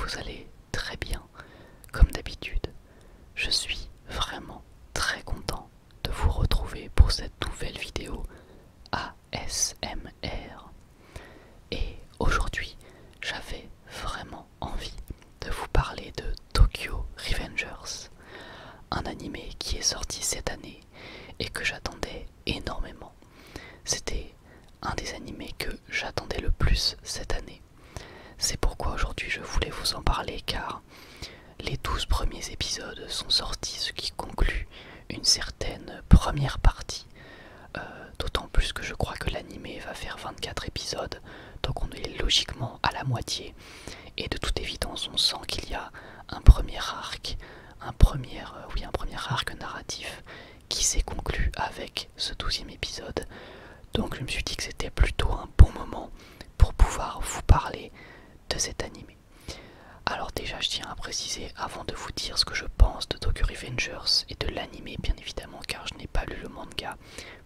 vous allez très bien, comme d'habitude. Je suis vraiment très content de vous retrouver pour cette nouvelle vidéo ASMR. Et aujourd'hui, j'avais vraiment envie de vous parler de Tokyo Revengers, un animé qui est sorti cette année et que j'attendais énormément. C'était un des animés que j'attendais le plus cette année. C'est pourquoi aujourd'hui je voulais vous en parler, car les 12 premiers épisodes sont sortis, ce qui conclut une certaine première partie. D'autant plus que je crois que l'animé va faire 24 épisodes, donc on est logiquement à la moitié. Et de toute évidence, on sent qu'il y a un premier arc, un premier arc narratif qui s'est conclu avec ce 12e épisode. Donc je me suis dit que c'était plutôt un bon moment pour pouvoir vous parler de cet animé. Alors déjà, je tiens à préciser, avant de vous dire ce que je pense de Tokyo Revengers et de l'animé bien évidemment, car je n'ai pas lu le manga,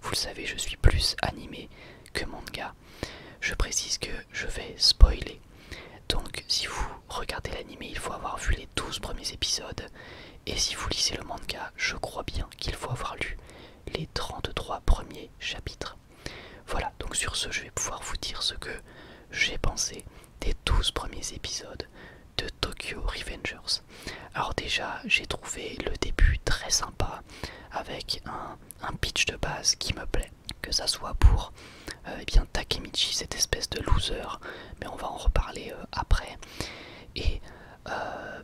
vous le savez, je suis plus animé que manga, je précise que je vais spoiler. Donc si vous regardez l'animé, il faut avoir vu les 12 premiers épisodes, et si vous lisez le manga, je crois bien qu'il faut avoir lu les 33 premiers chapitres. Voilà, donc sur ce, je vais pouvoir vous dire ce que j'ai pensé des 12 premiers épisodes de Tokyo Revengers. Alors déjà, j'ai trouvé le début très sympa, avec un pitch de base qui me plaît, que ça soit pour eh bien Takemichi, cette espèce de loser, mais on va en reparler après, et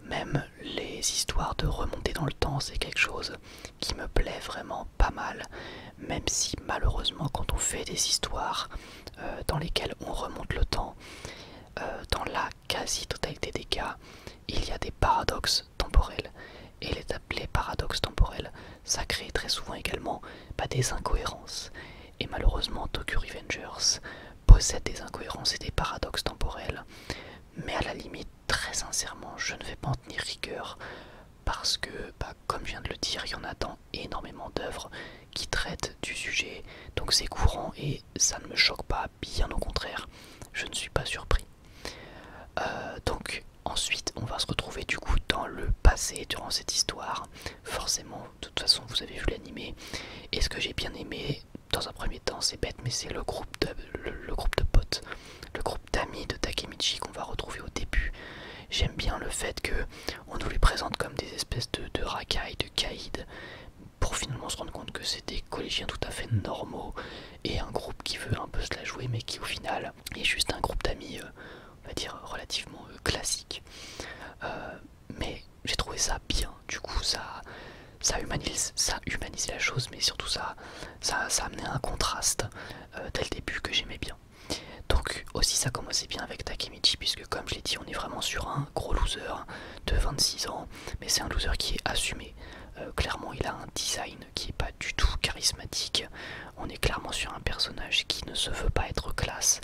même les histoires de remonter dans le temps, c'est quelque chose qui me plaît vraiment pas mal, même si malheureusement quand on fait des histoires dans lesquelles on remonte le temps, dans la quasi-totalité des cas, il y a des paradoxes temporels. Et les paradoxes temporels, ça crée très souvent également des incohérences. Et malheureusement, Tokyo Revengers possède des incohérences et des paradoxes temporels. Mais à la limite, très sincèrement, je ne vais pas en tenir rigueur. Parce que, comme je viens de le dire, il y en a dans énormément d'œuvres qui traitent du sujet. Donc c'est courant et ça ne me choque pas, bien au contraire, je ne suis pas surpris. Donc ensuite on va se retrouver du coup dans le passé durant cette histoire. Forcément, de toute façon vous avez vu l'animé. Et ce que j'ai bien aimé dans un premier temps, c'est bête mais c'est le groupe de potes, le groupe d'amis de Takemichi qu'on va retrouver au début. J'aime bien le fait que on nous les présente comme des espèces de racailles, de caïds, pour finalement se rendre compte que c'est des collégiens tout à fait normaux et un groupe qui veut un peu se la jouer mais qui au final est juste un groupe d'amis on va dire relativement classique. Mais j'ai trouvé ça bien, du coup ça humanise la chose, mais surtout ça amenait un contraste dès le début que j'aimais bien. Donc aussi ça commençait bien avec Takemichi, puisque comme je l'ai dit, on est vraiment sur un gros loser de 26 ans, mais c'est un loser qui est assumé. Clairement il a un design qui est pas du tout charismatique. On est clairement sur un personnage qui ne se veut pas être classe.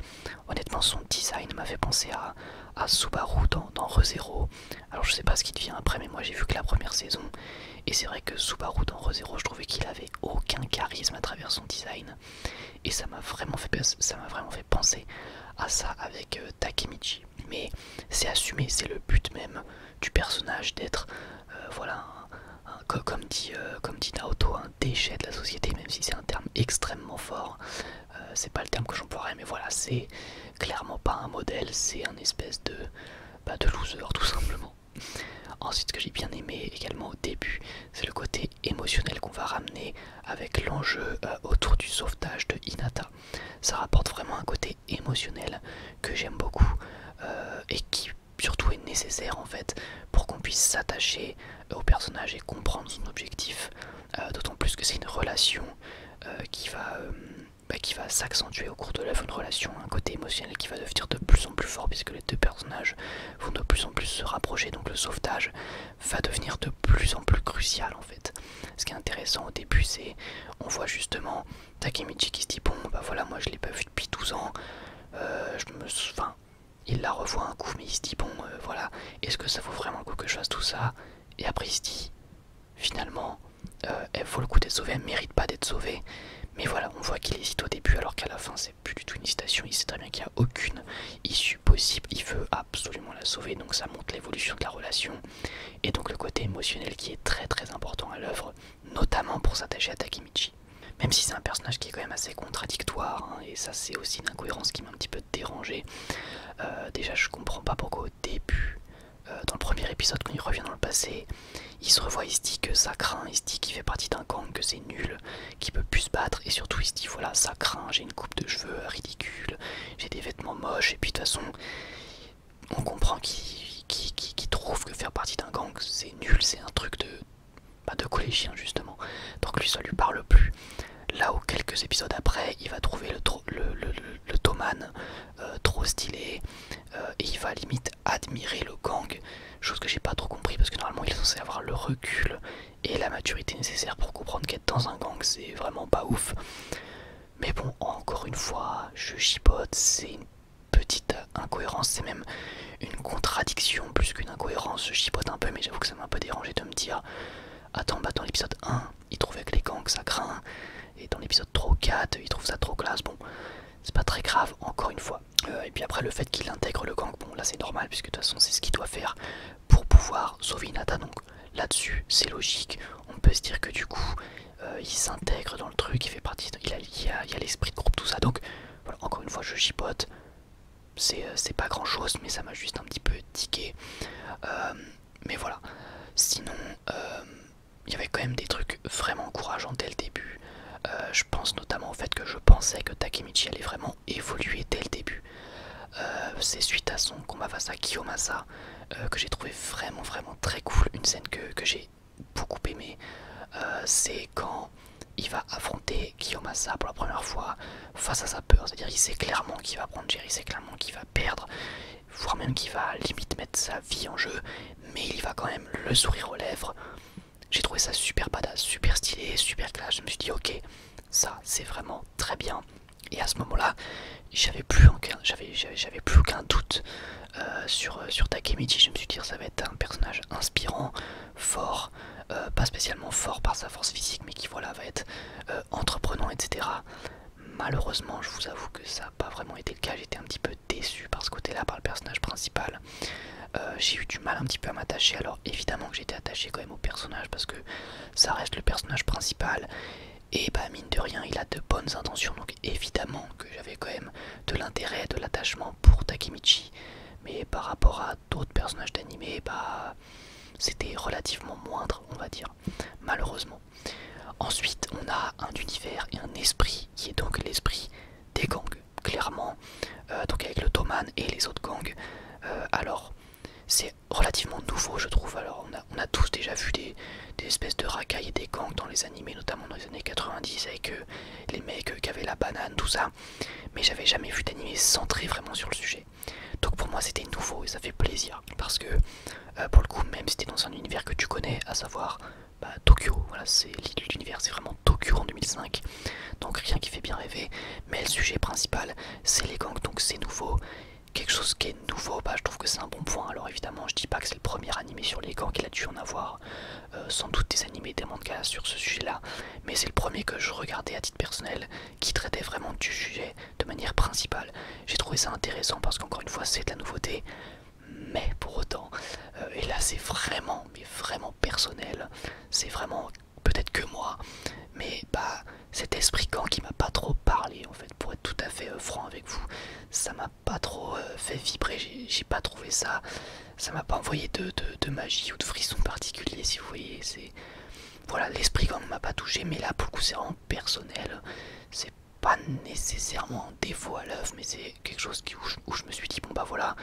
Honnêtement son design m'a fait penser à Subaru dans ReZero. Alors je sais pas ce qui devient après, mais moi j'ai vu que la première saison, et c'est vrai que Subaru dans ReZero, je trouvais qu'il avait aucun charisme à travers son design, et ça m'a vraiment fait penser à ça avec Takemichi. Mais c'est assumé, c'est le but même du personnage d'être voilà comme dit Naoto, un déchet de la société, même si c'est un terme extrêmement fort. C'est pas le terme que j'emploierais, mais voilà, c'est clairement pas un modèle, c'est un espèce de loser tout simplement. Ensuite, ce que j'ai bien aimé également au début, c'est le côté émotionnel qu'on va ramener avec l'enjeu autour du sauvetage de Hinata. Ça rapporte vraiment un côté émotionnel que j'aime beaucoup et qui surtout est nécessaire en fait pour qu'on puisse s'attacher au personnage et comprendre son objectif. D'autant plus que c'est une relation qui va s'accentuer au cours de l'œuvre, une relation, un côté émotionnel qui va devenir de plus en plus fort puisque les deux personnages vont de plus en plus se rapprocher, donc le sauvetage va devenir de plus en plus crucial en fait. Ce qui est intéressant au début, c'est on voit justement Takemichi qui se dit bon voilà, moi je l'ai pas vu depuis 12 ans, il la revoit un coup mais il se dit bon voilà, est-ce que ça vaut vraiment le coup que je fasse tout ça? Et après il se dit finalement elle vaut le coup d'être sauvée, elle mérite pas d'être sauvée, Mais voilà, on voit qu'il hésite au début alors qu'à la fin c'est plus du tout une hésitation, il sait très bien qu'il n'y a aucune issue possible, il veut absolument la sauver, donc ça montre l'évolution de la relation et donc le côté émotionnel qui est très très important à l'œuvre, notamment pour s'attacher à Takemichi. Même si c'est un personnage qui est quand même assez contradictoire, hein, et ça c'est aussi une incohérence qui m'a un petit peu dérangé. Déjà je comprends pas pourquoi au début, dans le premier épisode quand il revient dans le passé, il se revoit, il se dit que ça craint, il se dit qu'il fait partie d'un gang, que c'est nul, qu'il peut plus se battre, et surtout il se dit voilà ça craint, j'ai une coupe de cheveux ridicule, j'ai des vêtements moches, et puis de toute façon on comprend qu'il trouve que faire partie d'un gang c'est nul, c'est un truc de, pas de collégien justement, donc lui ça lui parle plus. Là où quelques épisodes après, il va trouver le Toman trop stylé et il va limite admirer le gang, chose que j'ai pas trop compris parce que normalement il est censé avoir le recul et la maturité nécessaire pour comprendre qu'être dans un gang c'est vraiment pas ouf. Mais bon, encore une fois, je chipote, c'est une petite incohérence, c'est même une contradiction plus qu'une incohérence, je chipote un peu mais j'avoue que ça m'a un peu dérangé de me dire attends, bah dans l'épisode 1, il trouvait que les gangs ça craint. Et dans l'épisode 3 ou 4, il trouve ça trop classe. Bon, c'est pas très grave, encore une fois. Et puis après, le fait qu'il intègre le gang, bon là c'est normal, puisque de toute façon c'est ce qu'il doit faire pour pouvoir sauver Hinata. Donc là-dessus, c'est logique. On peut se dire que du coup, il s'intègre dans le truc, il fait partie, il y a l'esprit de groupe, tout ça. Donc voilà, encore une fois, je chipote. C'est pas grand chose, mais ça m'a juste un petit peu tiqué. Mais voilà. Sinon, il y avait quand même des trucs vraiment encourageants dès le début. Je pense notamment au fait que je pensais que Takemichi allait vraiment évoluer dès le début. C'est suite à son combat face à Kiyomasa que j'ai trouvé vraiment très cool. Une scène que j'ai beaucoup aimée, c'est quand il va affronter Kiyomasa pour la première fois face à sa peur. C'est-à-dire il sait clairement qu'il va prendre cher, il sait clairement qu'il va perdre, voire même qu'il va limite mettre sa vie en jeu, mais il va quand même le sourire aux lèvres. J'ai trouvé ça super badass, super stylé, super classe. Je me suis dit ok, ça c'est vraiment très bien. Et à ce moment-là, j'avais plus aucun doute sur Takemichi. Je me suis dit ça va être un personnage inspirant, fort, pas spécialement fort par sa force physique, mais qui voilà va être entreprenant, etc. Malheureusement, je vous avoue que ça n'a pas vraiment été le cas. J'étais un petit peu déçu par ce côté-là, par le personnage principal. J'ai eu du mal un petit peu à m'attacher. Alors évidemment que j'étais attaché quand même au personnage parce que ça reste le personnage principal et bah mine de rien il a de bonnes intentions, donc évidemment que j'avais quand même de l'intérêt, de l'attachement pour Takemichi, mais par rapport à d'autres personnages d'anime, bah c'était relativement moindre, on va dire, malheureusement. Ensuite on a un univers et un esprit qui est donc l'esprit des gangs, clairement, donc avec le Toman et les autres gangs. Alors c'est relativement nouveau je trouve. Alors on a tous déjà vu des espèces de racailles et des gangs dans les animés, notamment dans les années 90 avec les mecs qui avaient la banane, tout ça, mais j'avais jamais vu d'animé centré vraiment sur le sujet. Donc pour moi c'était nouveau et ça fait plaisir parce que pour le coup, même si t'es dans un univers que tu connais, à savoir bah, Tokyo, voilà, c'est l'univers, c'est vraiment Tokyo en 2005, donc rien qui fait bien rêver, mais le sujet principal c'est les gangs, donc c'est nouveau. Quelque chose qui est nouveau, bah, je trouve que c'est un bon point. Alors évidemment je dis pas que c'est le premier animé sur les gangs, qu'il a dû en avoir sans doute des animés, des mangas sur ce sujet là, mais c'est le premier que je regardais à titre personnel qui traitait vraiment du sujet de manière principale. J'ai trouvé ça intéressant parce qu'encore une fois c'est de la nouveauté, mais pour autant, et là c'est vraiment, mais vraiment personnel, c'est vraiment peut-être que moi, mais bah cet esprit gang qui m'a pas trop parlé en fait, pour être tout à fait franc avec vous, ça m'a pas trop fait vibrer, j'ai pas trouvé ça, ça m'a pas envoyé de magie ou de frisson particulier si vous voyez, c'est, voilà, l'esprit gang m'a pas touché, mais là pour le coup c'est vraiment personnel, c'est pas nécessairement un défaut à l'œuvre, mais c'est quelque chose où je me suis dit bon bah voilà,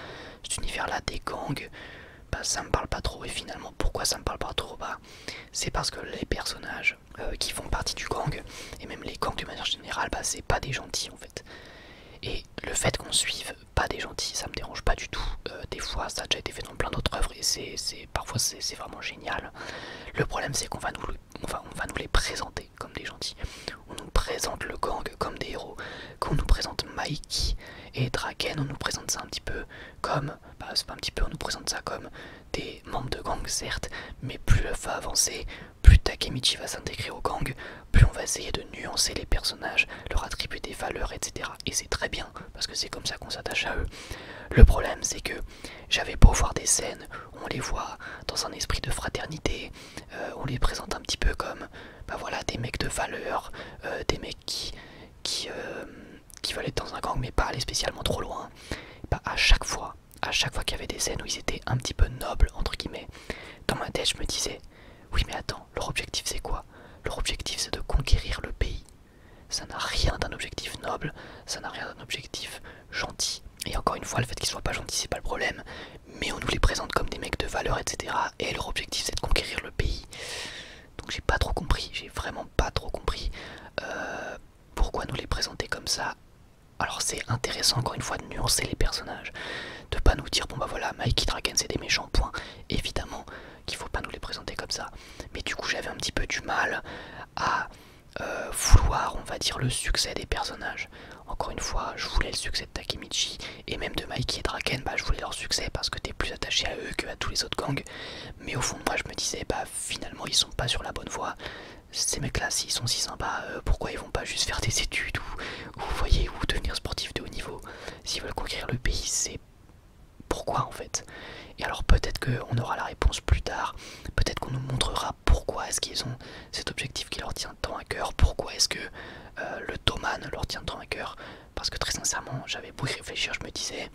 cet univers là des gangs, bah ça me parle pas trop. Et finalement pourquoi ça me parle pas trop, bah c'est parce que les personnages qui font partie du gang, et même les gangs de manière générale, bah c'est pas des gentils en fait. Et le fait qu'on suive pas des gentils, ça me dérange pas du tout. Des fois ça a déjà été fait dans plein d'autres œuvres et parfois c'est vraiment génial. Le problème c'est qu'on va nous les présenter comme des gentils. On nous présente le gang comme des héros. Quand on nous présente Mikey et Draken, on nous présente ça un petit peu comme, c'est pas un petit peu, on nous présente ça comme des membres de gang certes, mais plus le va avancer, plus Takemichi va s'intégrer au gang, plus on va essayer de nuancer les personnages, leur attribuer des valeurs, etc. Et c'est très bien, parce que c'est comme ça qu'on s'attache à eux. Le problème, c'est que j'avais beau voir des scènes où on les voit dans un esprit de fraternité, on les présente un petit peu comme voilà, des mecs de valeur, des mecs qui veulent être dans un gang mais pas aller spécialement trop loin. À chaque fois qu'il y avait des scènes où ils étaient un petit peu nobles, entre guillemets, dans ma tête je me disais, oui mais attends, leur objectif c'est quoi? Leur objectif c'est de conquérir le pays. Ça n'a rien d'un objectif noble, ça n'a rien d'un objectif gentil. Et encore une fois, le fait qu'ils soient pas gentils, c'est pas le problème. Mais on nous les présente comme des mecs de valeur, etc. Et leur objectif, c'est de conquérir le pays. Donc j'ai pas trop compris, j'ai vraiment pas trop compris pourquoi nous les présenter comme ça. Alors c'est intéressant, encore une fois, de nuancer les personnages. De pas nous dire, bon bah voilà, Mikey Draken, c'est des méchants, point. Évidemment qu'il faut pas nous les présenter comme ça. Mais du coup, j'avais un petit peu du mal à vouloir, on va dire, le succès des personnages. Encore une fois, je voulais le succès de Takemichi et même de Mikey et Draken, je voulais leur succès parce que t'es plus attaché à eux que à tous les autres gangs. Mais au fond de moi, je me disais, finalement, ils sont pas sur la bonne voie. Ces mecs-là, s'ils sont si sympas, pourquoi ils vont pas juste faire des études ou vous voyez, ou devenir sportifs de haut niveau? S'ils veulent conquérir le pays, c'est pourquoi en fait? Et alors peut-être qu'on aura la réponse plus tard, peut-être qu'on nous montrera pourquoi est-ce qu'ils ont cet objectif qui leur tient tant à cœur, pourquoi est-ce que le Toman leur tient tant à cœur, parce que très sincèrement j'avais beau y réfléchir, je me disais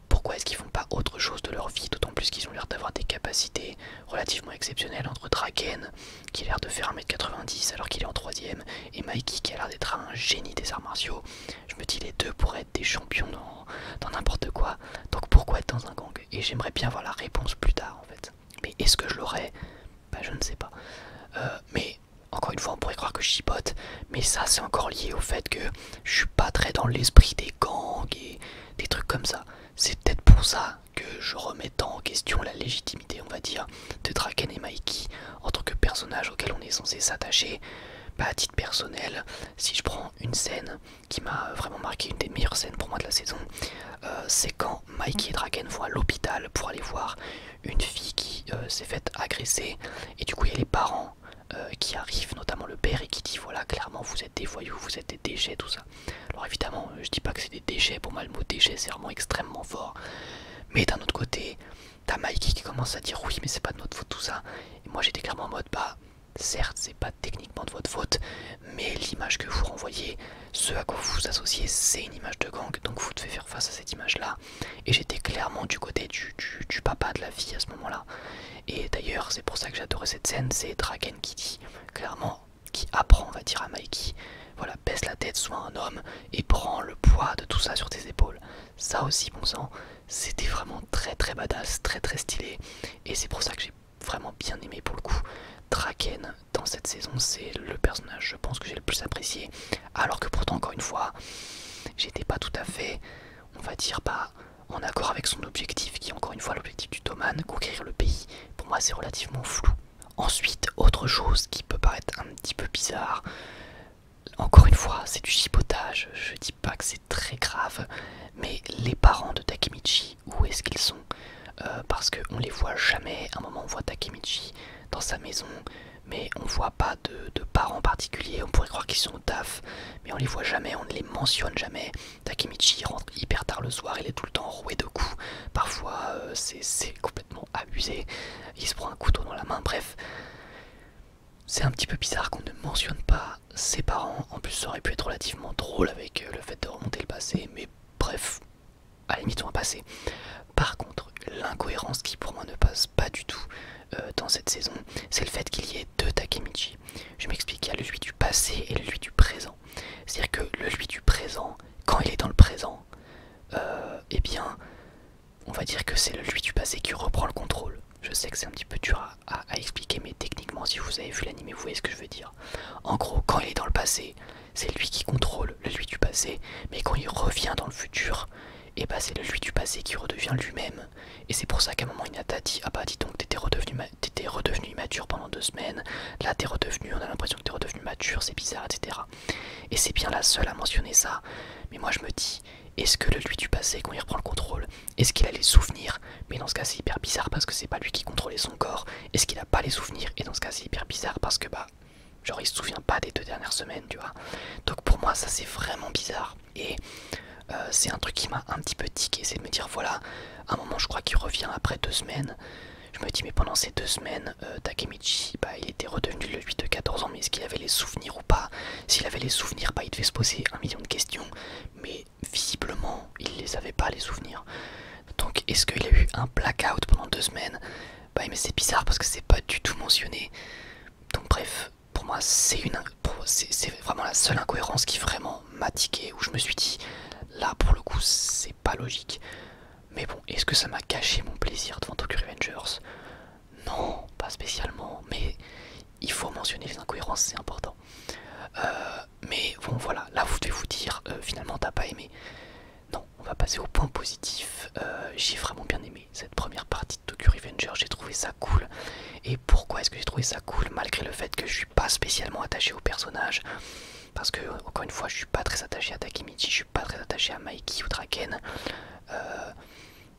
pourquoi est-ce qu'ils font pas autre chose de leur vie, d'autant plus qu'ils ont l'air d'avoir des capacités relativement exceptionnelles entre Draken qui a l'air de faire 1m90 alors qu'il est en 3ème et Mikey qui a l'air d'être un génie des arts martiaux. Je me dis les deux pourraient être des champions dans n'importe quoi, donc pourquoi être dans un gang? Et j'aimerais bien voir la réponse plus tard en fait. Mais est-ce que je l'aurai? Je ne sais pas. Mais encore une fois on pourrait croire que je chipote, mais ça c'est encore lié au fait que je suis pas très dans l'esprit des gangs et des trucs comme ça. C'est peut-être pour ça que je remets tant en question la légitimité, on va dire, de Draken et Mikey en tant que personnages auxquels on est censé s'attacher. À titre personnel, si je prends une scène qui m'a vraiment marqué, une des meilleures scènes pour moi de la saison, c'est quand Mikey et Draken vont à l'hôpital pour aller voir une fille qui s'est faite agresser, et du coup il y a les parents qui arrivent, notamment le père, et qui dit voilà, clairement vous êtes des voyous, vous êtes des déchets, tout ça. Alors évidemment, je dis pas que c'est des déchets, pour moi le mot déchet c'est vraiment extrêmement fort, mais d'un autre côté, t'as Mikey qui commence à dire oui mais c'est pas de notre faute tout ça, et moi j'étais clairement en mode certes, c'est pas techniquement de votre faute, mais l'image que vous renvoyez, ce à quoi vous vous associez, c'est une image de gang, donc vous devez faire face à cette image-là. Et j'étais clairement du côté du papa de la fille à ce moment-là. Et d'ailleurs, c'est pour ça que j'adorais cette scène, c'est Draken qui dit, clairement, qui apprend, on va dire, à Mikey, voilà, baisse la tête, sois un homme, et prends le poids de tout ça sur tes épaules. Ça aussi, bon sang, c'était vraiment très très badass, très très stylé, et c'est pour ça que j'ai vraiment bien aimé pour le coup. Draken dans cette saison, c'est le personnage je pense que j'ai le plus apprécié, alors que pourtant encore une fois j'étais pas tout à fait, on va dire, en accord avec son objectif, qui est encore une fois l'objectif du Toman, conquérir le pays. Pour moi c'est relativement flou. Ensuite, autre chose qui peut paraître un petit peu bizarre, encore une fois c'est du chipotage, je dis pas que c'est très grave, mais les parents de Takemichi, où est-ce qu'ils sont? Parce qu'on les voit jamais. À un moment on voit Takemichi dans sa maison, mais on voit pas de parents particuliers. On pourrait croire qu'ils sont au taf, mais on les voit jamais, on ne les mentionne jamais. Takemichi rentre hyper tard le soir, il est tout le temps roué de coups, parfois c'est complètement abusé, il se prend un couteau dans la main, bref. C'est un petit peu bizarre qu'on ne mentionne pas ses parents. En plus ça aurait pu être relativement drôle avec le fait de remonter le passé, mais bref, à la limite on va passer. Par contre, l'incohérence qui pour moi ne passe pas du tout dans cette saison, c'est le fait qu'il y ait deux Takemichi. Je m'explique, il y a le lui du passé et le lui du présent. C'est-à-dire que le lui du présent, quand il est dans le présent, eh bien, on va dire que c'est le lui du passé qui reprend le contrôle. Je sais que c'est un petit peu dur à expliquer, mais techniquement, si vous avez vu l'anime, vous voyez ce que je veux dire. En gros, quand il est dans le passé, c'est lui qui contrôle le lui du passé, mais quand il revient dans le futur, et c'est le lui du passé qui redevient lui-même. Et c'est pour ça qu'à un moment Hinata dit ah dis donc t'étais redevenu immature pendant 2 semaines, là t'es redevenu, on a l'impression que t'es redevenu mature, c'est bizarre, etc. seule à mentionner ça. Mais moi je me dis, est-ce que le lui du passé, quand il reprend le contrôle, est-ce qu'il a les souvenirs? Mais dans ce cas c'est hyper bizarre parce que c'est pas lui qui contrôlait son corps. Est-ce qu'il a pas les souvenirs? Et dans ce cas c'est hyper bizarre parce que bah, genre il se souvient pas des 2 dernières semaines, tu vois. Donc pour moi ça c'est vraiment bizarre. Et c'est un truc qui m'a un petit peu tiqué, c'est de me dire voilà, à un moment je crois qu'il revient après 2 semaines. Je me dis mais pendant ces 2 semaines, Takemichi, bah, il était redevenu le 8 de 14 ans, mais est-ce qu'il avait les souvenirs ou pas? S'il avait les souvenirs, bah, il devait se poser 1 million de questions, mais visiblement il les avait pas les souvenirs. Donc est-ce qu'il a eu un blackout pendant 2 semaines? Bah mais c'est bizarre parce que c'est pas du tout mentionné. Donc bref, pour moi c'est vraiment la seule incohérence qui vraiment m'a tiqué, où je me suis dit là pour le coup c'est pas logique. Mais bon, est-ce que ça m'a gâché mon plaisir devant Tokyo Revengers? Non, pas spécialement, mais il faut mentionner les incohérences, c'est important. Mais bon voilà, là vous devez vous dire, finalement t'as pas aimé. Non, on va passer au point positif. J'ai vraiment bien aimé cette première partie de Tokyo Revengers, j'ai trouvé ça cool. Et pourquoi est-ce que j'ai trouvé ça cool malgré le fait que je suis pas spécialement attaché au personnage? Parce que, encore une fois, je suis pas très attaché à Takemichi, je suis pas très attaché à Mikey ou Draken.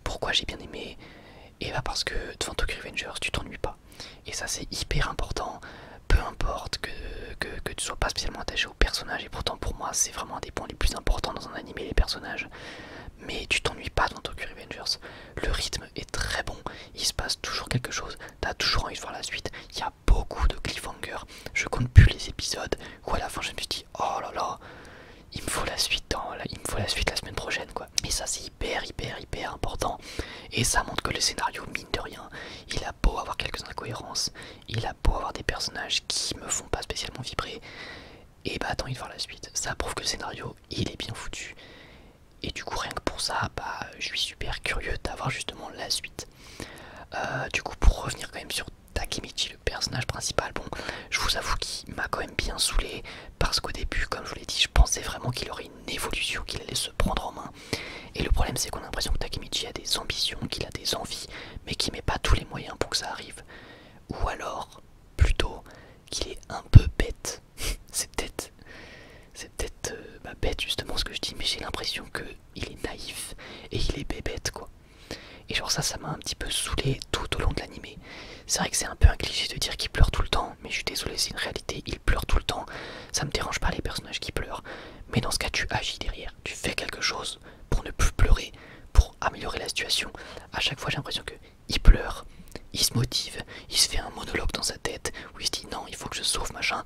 Pourquoi j'ai bien aimé? Et bah parce que devant Tokyo Revengers, tu t'ennuies pas. Et ça c'est hyper important, peu importe que tu sois pas spécialement attaché au personnage. Et pourtant pour moi c'est vraiment un des points les plus importants dans un animé, les personnages. Mais tu t'ennuies pas dans Tokyo Revengers. Le rythme est très bon, il se passe toujours quelque chose, t'as toujours envie de voir la suite. Il y a beaucoup de cliffhangers, je compte plus les épisodes où à la fin je me suis dit oh là là, il me faut la suite il me faut la suite la semaine prochaine quoi. Et ça c'est hyper important. Et ça montre que le scénario, mine de rien, il a beau avoir quelques incohérences, il a beau avoir des personnages qui me font pas spécialement vibrer, et bah attends, il va voir la suite. Ça prouve que le scénario il est bien foutu. Et du coup rien que pour ça, bah je suis super curieux d'avoir justement la suite. Du coup pour revenir quand même sur Takemichi, le personnage principal, bon, je vous avoue qu'il m'a quand même bien saoulé parce qu'au début, comme je vous l'ai dit, je pensais vraiment qu'il aurait une évolution, qu'il allait se prendre en main. Et le problème c'est qu'on a l'impression que Takemichi a des ambitions, qu'il a des envies, mais qu'il met pas tous les moyens pour que ça arrive. Ou alors, plutôt, qu'il est un peu bête. c'est peut-être bête justement ce que je dis, mais j'ai l'impression qu'il est naïf et il est bébête quoi. Et genre ça m'a un petit peu saoulé tout au long de l'animé. C'est vrai que c'est un peu un cliché de dire qu'il pleure tout le temps, mais je suis désolé, c'est une réalité, il pleure tout le temps. Ça me dérange pas les personnages qui pleurent, mais dans ce cas tu agis derrière, tu fais quelque chose pour ne plus pleurer, pour améliorer la situation. À chaque fois j'ai l'impression que il pleure, il se motive, il se fait un monologue dans sa tête où il se dit non il faut que je sauve machin.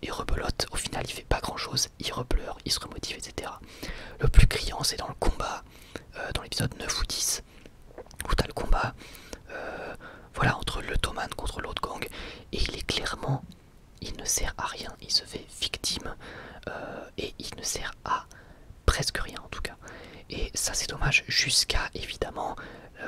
Il rebelote, au final il fait pas grand chose, il repleure, il se remotive, etc. Le plus criant c'est dans le combat, dans l'épisode 9 ou 10, où t'as le combat voilà, entre le Toman contre l'autre gang, et il est clairement, il ne sert à rien, il se fait victime, et il ne sert à presque rien en tout cas. Et ça c'est dommage, jusqu'à évidemment,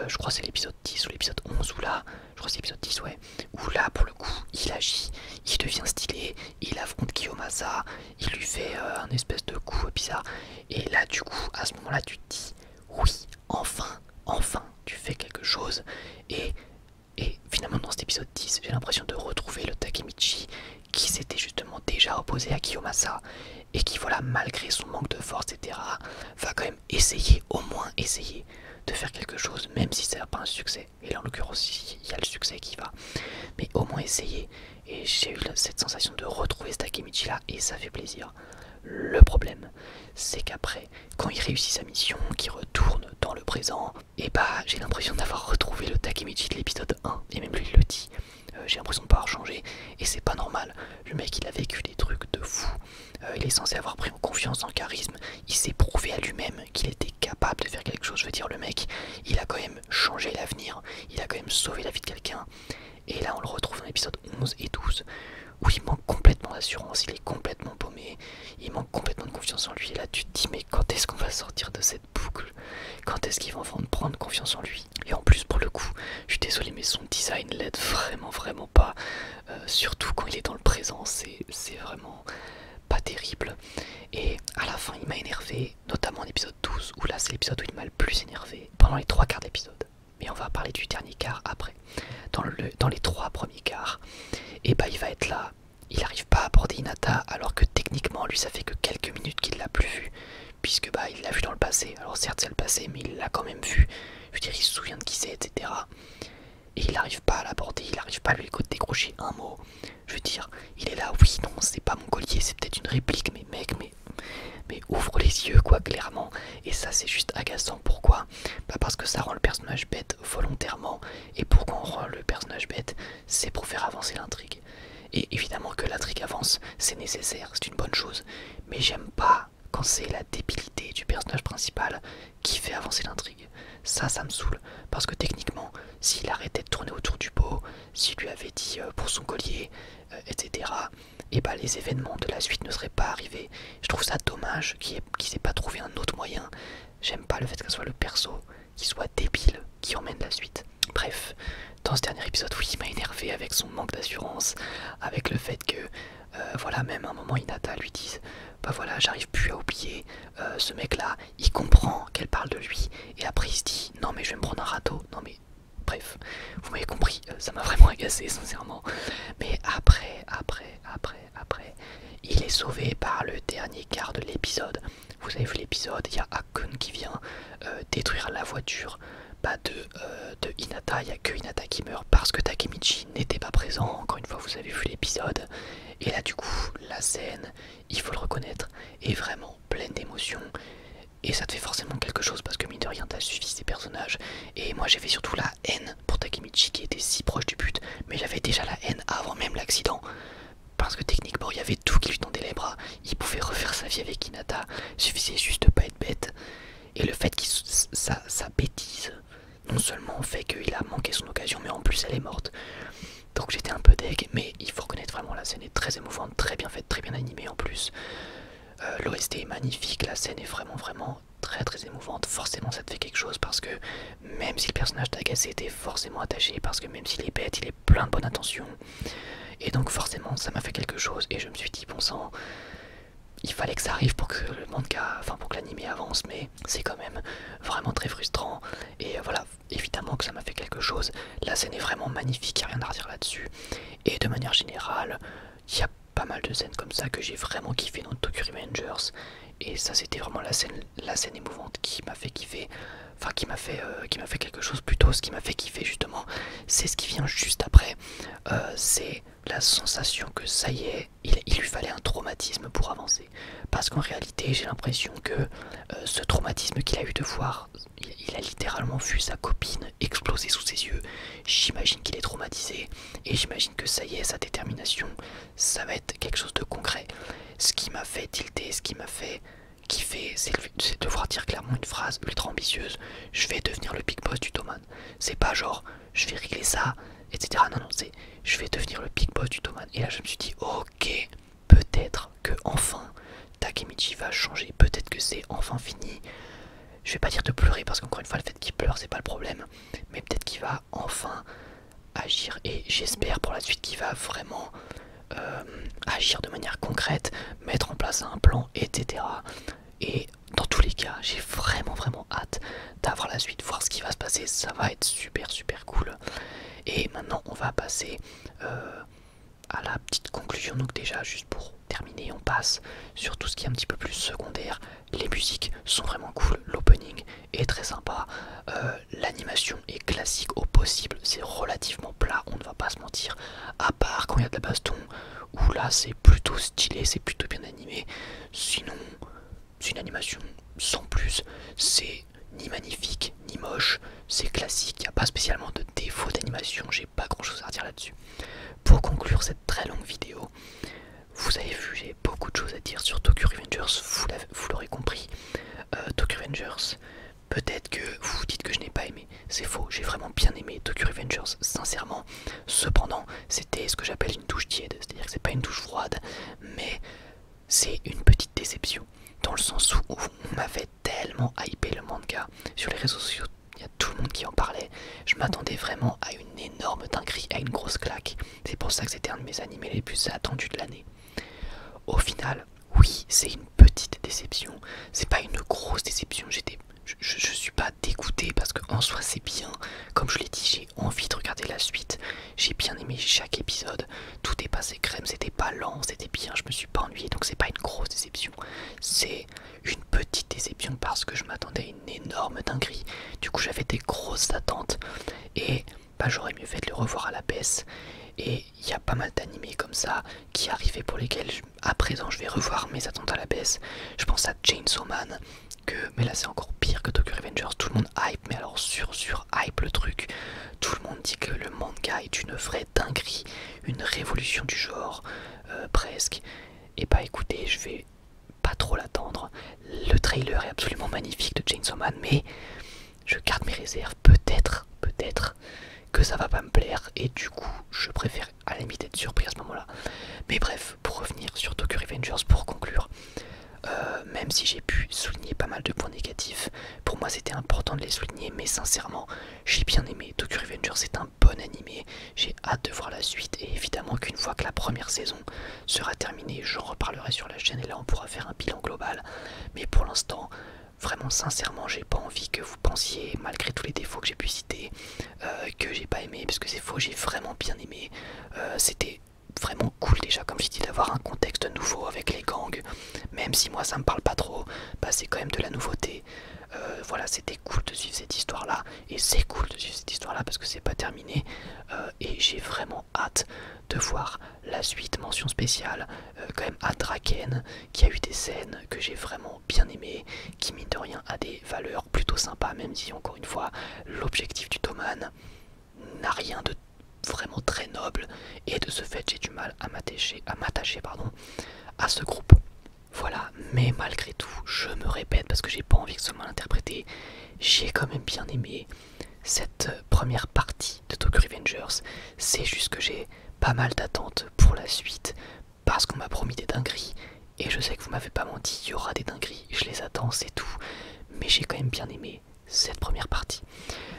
je crois c'est l'épisode 10 ou l'épisode 11, où là, je crois c'est l'épisode 10 ouais, où là pour le coup il agit, il devient stylé, il affronte Kiyomasa, il lui fait un espèce de coup bizarre, et là du coup à ce moment là tu te dis oui, enfin tu fais quelque chose. Et finalement dans cet épisode 10 j'ai l'impression de retrouver le Takemichi qui s'était justement déjà opposé à Kiyomasa et qui voilà malgré son manque de force etc va quand même essayer, au moins essayer de faire quelque chose même si ça n'a pas un succès. Et là en l'occurrence il y a le succès qui va, mais au moins essayer. Et j'ai eu cette sensation de retrouver ce Takemichi là et ça fait plaisir. Le problème, c'est qu'après, quand il réussit sa mission, qu'il retourne dans le présent, et bah j'ai l'impression d'avoir retrouvé le Takemichi de l'épisode 1, et même lui il le dit, j'ai l'impression de pas avoir changé, et c'est pas normal. Le mec il a vécu des trucs de fou, il est censé avoir pris en confiance en charisme, il s'est prouvé à lui-même qu'il était capable de faire quelque chose. Je veux dire, le mec, il a quand même changé l'avenir, il a quand même sauvé la vie de quelqu'un, et là on le retrouve dans l'épisode 11 et 12, où il manque complètement d'assurance, il est complètement paumé, il manque complètement de confiance en lui. Et là tu te dis mais quand est-ce qu'on va sortir de cette boucle? Quand est-ce qu'il va enfin prendre confiance en lui? Et en plus pour le coup, je suis désolé mais son design l'aide vraiment pas, surtout quand il est dans le présent, c'est vraiment pas terrible. Et à la fin il m'a énervé, notamment en épisode 12, où là c'est l'épisode où il m'a le plus énervé pendant les 3 quarts d'épisode. Mais on va parler du dernier quart après. Dans les 3 premiers quarts, et bah il va être là, il n'arrive pas aborder Hinata alors que techniquement lui ça fait que quelques minutes qu'il l'a plus vu, puisque bah il l'a vu dans le passé. Alors certes c'est le passé, mais il l'a quand même vu. Je veux dire, il se souvient de qui c'est, etc. Et il n'arrive pas à l'aborder, il n'arrive pas à lui décrocher un mot. Je veux dire, il est là, oui, non, c'est pas mon collier, c'est peut-être une réplique, mais mec, mais ouvre les yeux, quoi, clairement. Et ça, c'est juste agaçant. Pourquoi? Bah parce que ça rend le personnage bête volontairement. Et pourquoi on rend le personnage bête? C'est pour faire avancer l'intrigue. Et évidemment que l'intrigue avance, c'est nécessaire, c'est une bonne chose. Mais j'aime pas quand c'est la débilité du personnage principal qui fait avancer l'intrigue. Ça me saoule. Parce que techniquement, s'il arrêtait de tourner autour du pot, s'il lui avait dit pour son collier, etc., et bah les événements de la suite ne seraient pas arrivés. Je trouve ça dommage qu'il s'est pas trouvé un autre moyen. J'aime pas le fait que ce soit le perso qui soit débile, qui emmène la suite. Bref, dans ce dernier épisode, oui, il m'a énervé avec son manque d'assurance, avec le fait que, voilà, même à un moment, Hinata lui dise, bah voilà, j'arrive plus à oublier ce mec-là, il comprend qu'elle parle de lui, et après il se dit, non mais je vais me prendre un râteau, non mais, bref, vous m'avez compris, ça m'a vraiment agacé, sincèrement. Mais après, il est sauvé par le dernier quart de l'épisode. Vous avez vu l'épisode, il y a Akun qui vient détruire la voiture de Hinata. Il n'y a que Hinata qui meurt parce que Takemichi n'était pas présent. Encore une fois, vous avez vu l'épisode. Et là, du coup, la scène, il faut le reconnaître, est vraiment pleine d'émotions. Et ça te fait forcément quelque chose parce que mine de rien, t'as suivi ces personnages. Et moi, j'avais surtout la haine pour Takemichi qui était si proche du but. Mais j'avais déjà la haine avant même l'accident. Parce que techniquement, il y avait tout qui lui tendait les bras. Il pouvait refaire sa vie avec Hinata. Il suffisait juste de pas être bête. Et le fait qu'il sa bêtise, non seulement fait qu'il a manqué son occasion, mais en plus elle est morte. Donc j'étais un peu deg, mais il faut reconnaître vraiment la scène est très émouvante, très bien faite, très bien animée en plus. L'OST est magnifique, la scène est vraiment très émouvante. Forcément ça te fait quelque chose parce que même si le personnage d'Agacé était forcément attaché, parce que même s'il est bête, il est plein de bonne intention. Et donc forcément ça m'a fait quelque chose et je me suis dit bon sang, il fallait que ça arrive pour que le manga, enfin pour que l'anime avance, mais c'est quand même vraiment très frustrant. Et voilà, évidemment que ça m'a fait quelque chose. La scène est vraiment magnifique, il n'y a rien à redire là-dessus. Et de manière générale, il y a pas mal de scènes comme ça que j'ai vraiment kiffé dans Tokyo Revengers. Et ça c'était vraiment la scène émouvante qui m'a fait kiffer. Enfin qui m'a fait quelque chose plutôt. Ce qui m'a fait kiffer justement, c'est ce qui vient juste après. C'est la sensation que ça y est, il lui fallait un traumatisme pour avancer. Parce qu'en réalité, j'ai l'impression que ce traumatisme qu'il a eu de voir, il a littéralement vu sa copine exploser sous ses yeux. J'imagine qu'il est traumatisé et j'imagine que ça y est, sa détermination, ça va être quelque chose de concret. Ce qui m'a fait tilter, ce qui m'a fait kiffer, c'est de devoir dire clairement une phrase ultra ambitieuse. Je vais devenir le big boss du Toman. C'est pas genre, je vais régler ça, etc. Non, c'est je vais devenir le big boss du Toman. Et là, je me suis dit, ok, peut-être que enfin Takemichi va changer. Peut-être que c'est enfin fini. Je vais pas dire de pleurer parce qu'encore une fois, le fait qu'il pleure, c'est pas le problème. Mais peut-être qu'il va enfin agir. Et j'espère pour la suite qu'il va vraiment agir de manière concrète, mettre en place un plan, etc. Et dans tous les cas, j'ai vraiment hâte d'avoir la suite, voir ce qui va se passer. Ça va être super cool. Et maintenant, on va passer à la petite conclusion. Donc déjà, juste pour terminer, on passe sur tout ce qui est un petit peu plus secondaire. Les musiques sont vraiment cool, l'opening est très sympa, l'animation est classique au possible, c'est relativement plat, on ne va pas se mentir, à part quand il y a de la baston, où là c'est plutôt stylé, c'est plutôt bien animé. Sinon, c'est une animation sans plus, c'est ni magnifique, ni moche, c'est classique, il n'y a pas spécialement de défaut d'animation, j'ai pas grand chose à dire là-dessus. Pour conclure cette très longue vidéo, vous avez vu, j'ai beaucoup de choses à dire sur Tokyo Revengers, vous l'aurez compris. Tokyo Revengers, peut-être que vous vous dites que je n'ai pas aimé, c'est faux, j'ai vraiment bien aimé Tokyo Revengers, sincèrement. Cependant, c'était ce que j'appelle une douche tiède, c'est-à-dire que c'est pas une douche froide, mais c'est une petite déception. Dans le sens où on m'avait tellement hypé le manga sur les réseaux sociaux, il y a tout le monde qui en parlait. Je m'attendais vraiment à une énorme dinguerie, à une grosse claque. C'est pour ça que c'était un de mes animés les plus attendus de l'année. Au final, oui, c'est une petite déception. C'est pas une grosse déception. Je suis pas dégoûté parce qu'en soi c'est bien. Comme je l'ai dit, j'ai envie de regarder la suite. J'ai bien aimé chaque épisode. Tout est passé crème, c'était pas lent, c'était bien. j'aurais mieux fait de le revoir à la baisse. Et il y a pas mal d'animés comme ça qui arrivaient pour lesquels à présent je vais revoir mes attentes à la baisse. Je pense à Chainsaw Man, mais là c'est encore pire que Tokyo Revengers. Tout le monde hype, mais alors sur hype le truc. Tout le monde dit que le manga est une vraie dinguerie, une révolution du genre, presque. Et bah écoutez, je vais pas trop l'attendre. Le trailer est absolument magnifique de Chainsaw Man, mais je garde mes réserves. Peut-être que ça va pas me plaire, et du coup je préfère à la limite être surpris à ce moment là. Mais bref, pour revenir sur Tokyo Revengers, pour conclure, même si j'ai pu souligner pas mal de points négatifs, pour moi c'était important de les souligner, mais sincèrement j'ai bien aimé. Tokyo Revengers, c'est un bon animé, j'ai hâte de voir la suite, et évidemment qu'une fois que la première saison sera terminée, j'en reparlerai sur la chaîne et là on pourra faire un bilan global. Mais pour l'instant, vraiment sincèrement, j'ai pas envie que vous pensiez, malgré tous les défauts que j'ai pu citer, que j'ai pas aimé, parce que c'est faux, j'ai vraiment bien aimé. C'était vraiment cool déjà, comme je dis, d'avoir un contexte nouveau avec les gangs, même si moi ça me parle pas trop, bah c'est quand même de la nouveauté. Voilà, c'était cool de suivre cette histoire là, et c'est cool de suivre cette histoire là parce que c'est pas terminé, et j'ai vraiment hâte de voir la suite. Mention spéciale quand même à Draken, qui a eu des scènes que j'ai vraiment bien aimées, qui mine de rien a des valeurs plutôt sympas, même si encore une fois l'objectif du Toman n'a rien de vraiment très noble, et de ce fait j'ai du mal à m'attacher à ce groupe. Voilà, mais malgré tout, je me répète parce que j'ai pas envie que ce soit mal interprété, j'ai quand même bien aimé cette première partie de Tokyo Revengers. C'est juste que j'ai pas mal d'attentes pour la suite, parce qu'on m'a promis des dingueries, et je sais que vous m'avez pas menti, il y aura des dingueries, je les attends, c'est tout, mais j'ai quand même bien aimé cette première partie.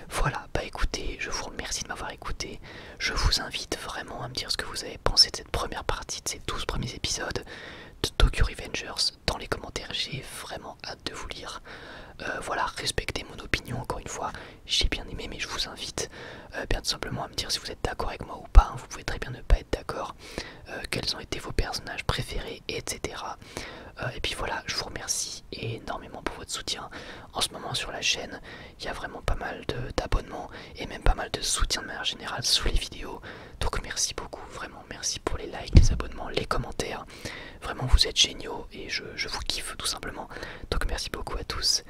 Voilà, bah écoutez, je vous remercie de m'avoir écouté, je vous invite vraiment à me dire ce que vous avez pensé de cette première partie, de ces 12 premiers épisodes de Tokyo Revengers dans les commentaires, j'ai vraiment hâte de vous lire. Voilà, respectez mon opinion encore une fois, j'ai bien aimé, mais je vous invite bien tout simplement à me dire si vous êtes d'accord avec moi ou pas, hein. Vous pouvez très bien ne pas être d'accord, quels ont été vos personnages préférés, etc. Et puis voilà, je vous remercie énormément pour votre soutien. En ce moment sur la chaîne, il y a vraiment pas mal d'abonnements et même pas mal de soutien de manière générale sous les vidéos. Donc merci beaucoup, vraiment merci pour les likes, les abonnements, les commentaires. Vraiment vous êtes géniaux et je vous kiffe tout simplement. Donc merci beaucoup à tous.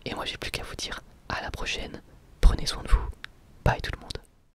Et moi j'ai plus qu'à vous dire à la prochaine. Prenez soin de vous. Bye tout le monde.